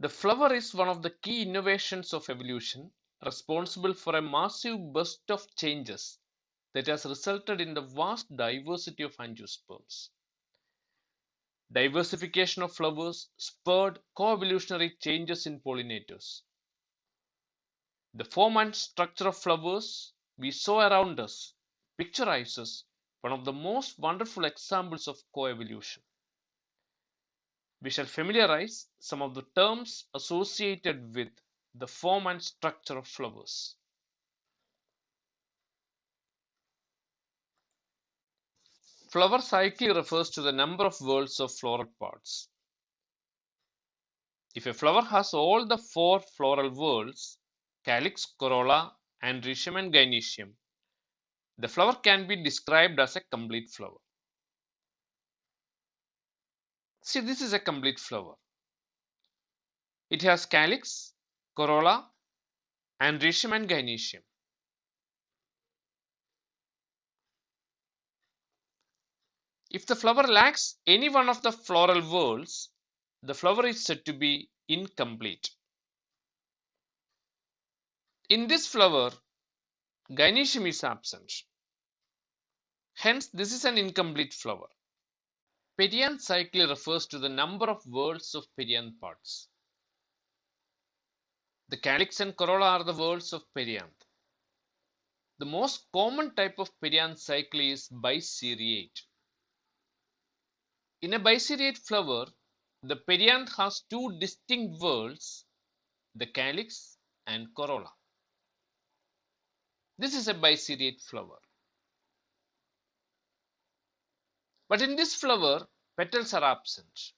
The flower is one of the key innovations of evolution, responsible for a massive burst of changes that has resulted in the vast diversity of angiosperms. Diversification of flowers spurred coevolutionary changes in pollinators. The form and structure of flowers we saw around us picturizes one of the most wonderful examples of coevolution. We shall familiarize some of the terms associated with the form and structure of flowers. Flower cycle refers to the number of whorls of floral parts. If a flower has all the four floral whorls, calyx, corolla, androecium and gynoecium, the flower can be described as a complete flower. See, this is a complete flower. It has calyx, corolla, androecium and gynoecium. If the flower lacks any one of the floral whorls, the flower is said to be incomplete. In this flower, gynoecium is absent. Hence, this is an incomplete flower. Perianth cycle refers to the number of whorls of perianth parts. The calyx and corolla are the whorls of perianth. The most common type of perianth cycle is biseriate. In a biseriate flower, the perianth has two distinct whorls, the calyx and corolla. This is a biseriate flower. But in this flower, petals are absent.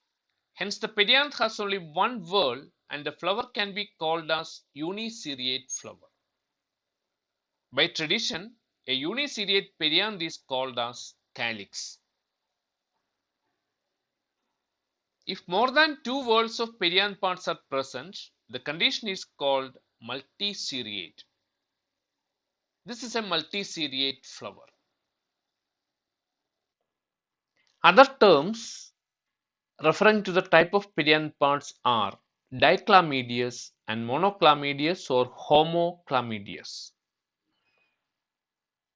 Hence, the perianth has only one whorl and the flower can be called as uniseriate flower. By tradition, a uniseriate perianth is called as calyx. If more than two whorls of perianth parts are present, the condition is called multiseriate. This is a multiseriate flower. Other terms referring to the type of perianth parts are dichlamydeous and monochlamydeous or homochlamydeous.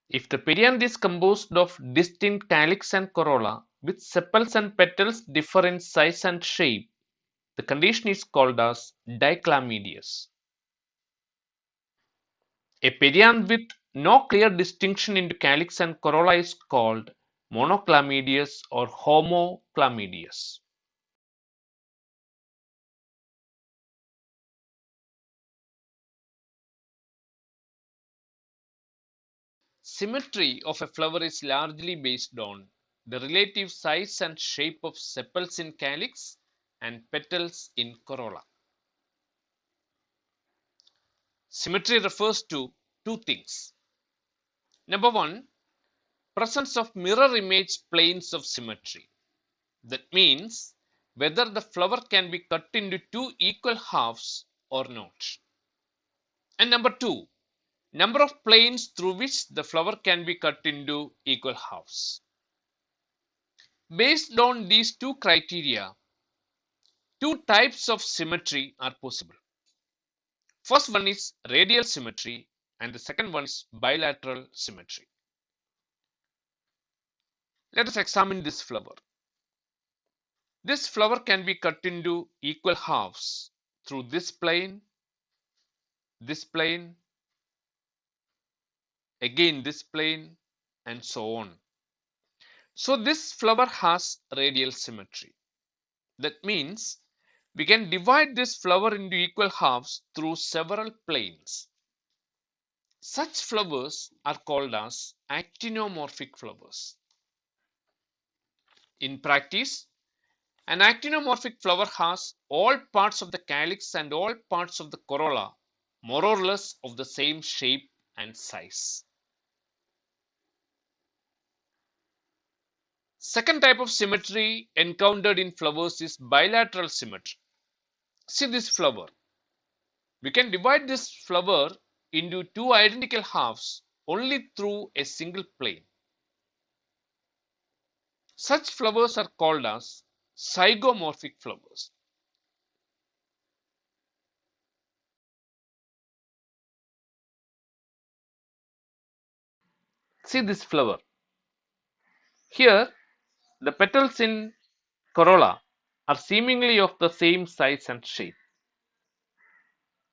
If the perianth is composed of distinct calyx and corolla with sepals and petals differ in size and shape, the condition is called as dichlamydeous. A perianth with no clear distinction into calyx and corolla is called monochlamydeous or homochlamydeous. Symmetry of a flower is largely based on the relative size and shape of sepals in calyx and petals in corolla. Symmetry refers to two things. Number one, presence of mirror image planes of symmetry. That means whether the flower can be cut into two equal halves or not. And number two, number of planes through which the flower can be cut into equal halves. Based on these two criteria, two types of symmetry are possible. First one is radial symmetry and the second one is bilateral symmetry. Let us examine this flower. This flower can be cut into equal halves through this plane, again this plane, and so on. So this flower has radial symmetry. That means we can divide this flower into equal halves through several planes. Such flowers are called as actinomorphic flowers. In practice, an actinomorphic flower has all parts of the calyx and all parts of the corolla more or less of the same shape and size. Second type of symmetry encountered in flowers is bilateral symmetry. See this flower. We can divide this flower into two identical halves only through a single plane. Such flowers are called as zygomorphic flowers. See this flower. Here, the petals in corolla are seemingly of the same size and shape.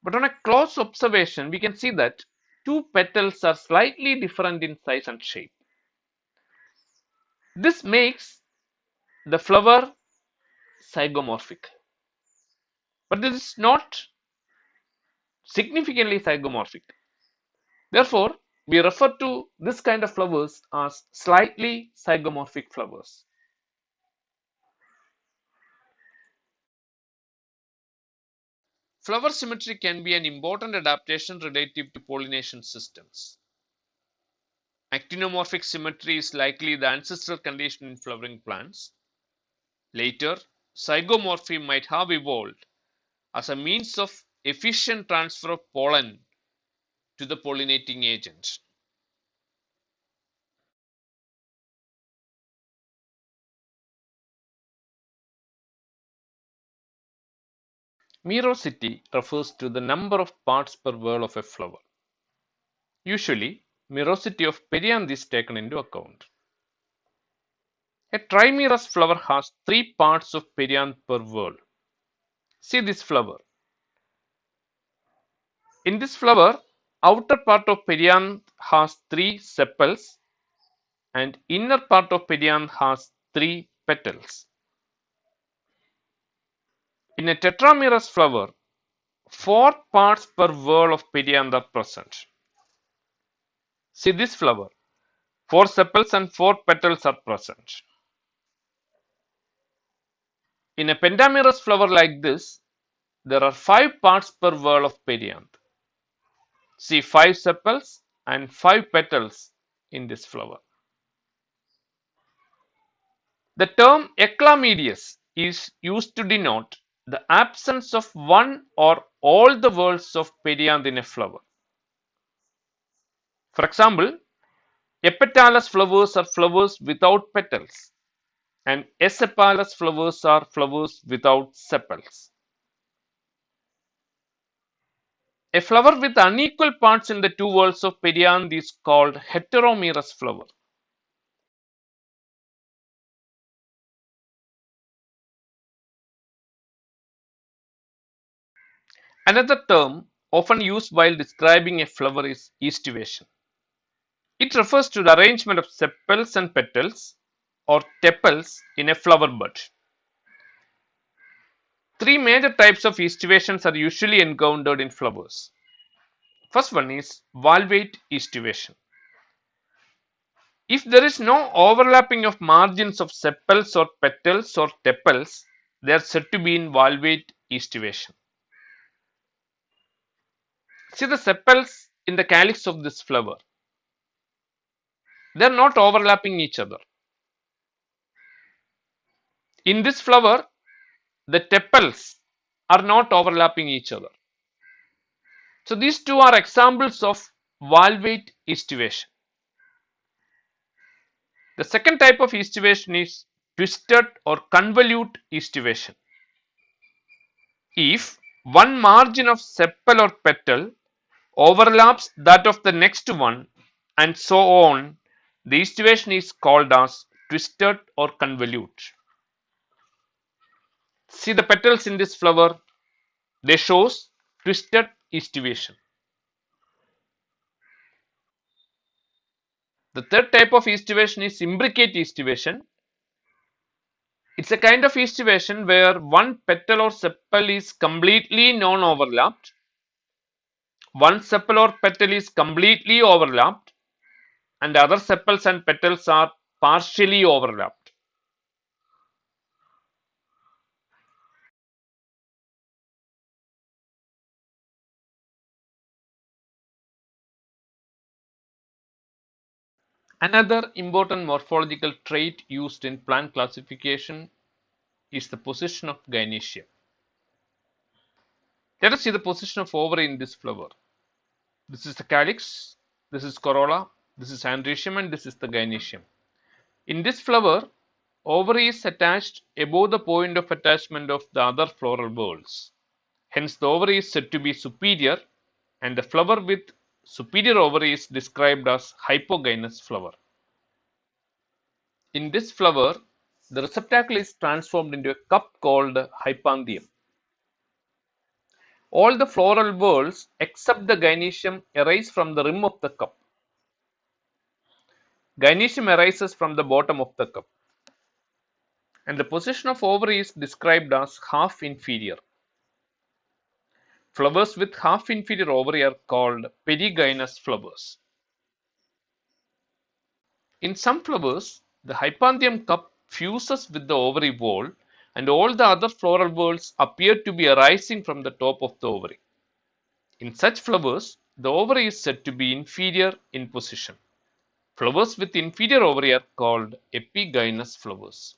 But on a close observation, we can see that two petals are slightly different in size and shape. This makes the flower zygomorphic. But this is not significantly zygomorphic. Therefore, we refer to this kind of flowers as slightly zygomorphic flowers. Flower symmetry can be an important adaptation relative to pollination systems. Actinomorphic symmetry is likely the ancestral condition in flowering plants. Later, zygomorphy might have evolved as a means of efficient transfer of pollen to the pollinating agent. Merosity refers to the number of parts per whorl of a flower. Usually, merosity of perianth is taken into account. A trimerous flower has 3 parts of perianth per whorl. See this flower. In this flower, outer part of perianth has 3 sepals and inner part of perianth has 3 petals. In a tetramerous flower, 4 parts per whorl of perianth are present. See this flower. 4 sepals and 4 petals are present. In a pentamerous flower like this, there are 5 parts per whorl of perianth. See 5 sepals and 5 petals in this flower. The term eclamedius is used to denote the absence of one or all the whorls of perianth in a flower. For example, epetalous flowers are flowers without petals and asepalous flowers are flowers without sepals. A flower with unequal parts in the two whorls of perianth is called heteromerous flower. Another term often used while describing a flower is estivation. It refers to the arrangement of sepals and petals or tepals in a flower bud. Three major types of estivations are usually encountered in flowers. First one is valvate estivation. If there is no overlapping of margins of sepals or petals or tepals, they are said to be in valvate estivation. See the sepals in the calyx of this flower. They are not overlapping each other. In this flower, the tepals are not overlapping each other. So these two are examples of valvate estivation. The second type of estivation is twisted or convolute estivation. If one margin of sepal or petal overlaps that of the next one and so on, the estivation is called as twisted or convolute. See the petals in this flower, they shows twisted estivation. The third type of estivation is imbricate estivation. It's a kind of estivation where one petal or sepal is completely non-overlapped, one sepal or petal is completely overlapped, and the other sepals and petals are partially overlapped. Another important morphological trait used in plant classification is the position of gynoecium. Let us see the position of ovary in this flower. This is the calyx, this is corolla, this is androecium, and this is the gynoecium. In this flower, ovary is attached above the point of attachment of the other floral whorls. Hence, the ovary is said to be superior, and the flower with superior ovary is described as hypogynous flower. In this flower, the receptacle is transformed into a cup called hypanthium. All the floral whorls except the gynoecium arise from the rim of the cup. Gynoecium arises from the bottom of the cup. And the position of ovary is described as half inferior. Flowers with half inferior ovary are called perigynous flowers. In some flowers, the hypanthium cup fuses with the ovary wall and all the other floral whorls appear to be arising from the top of the ovary. In such flowers, the ovary is said to be inferior in position. Flowers with inferior ovary are called epigynous flowers.